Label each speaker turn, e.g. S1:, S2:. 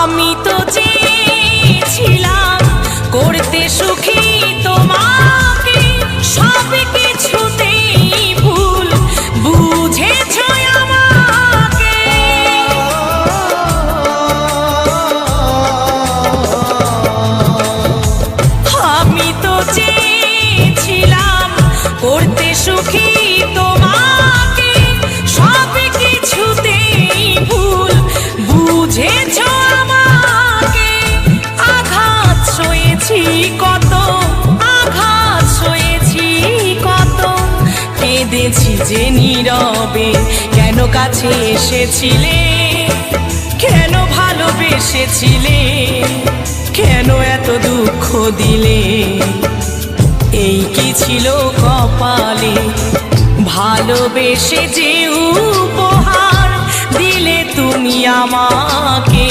S1: আমি তো চেয়েছিলাম করতে সুখী তোমাকে, সব কিছুতেই ভুল বুঝেছ আমাকে। আমি তো চেয়েছিলাম করতে সুখী তোমাকে, সব কিছুতেই ভুল বুঝেছ আমাকে। আঘাত সয়েছি কত, আঘাত সয়েছি কত, কেঁদেছি যে নীরবে। কেন কাছে এসেছিলে, কেন ভালোবেসেছিলে, কেন এত দুঃখ দিলে? এই কি ছিল কপালে, ভালোবেসে যে উপহার দিলে তুমি আমাকে।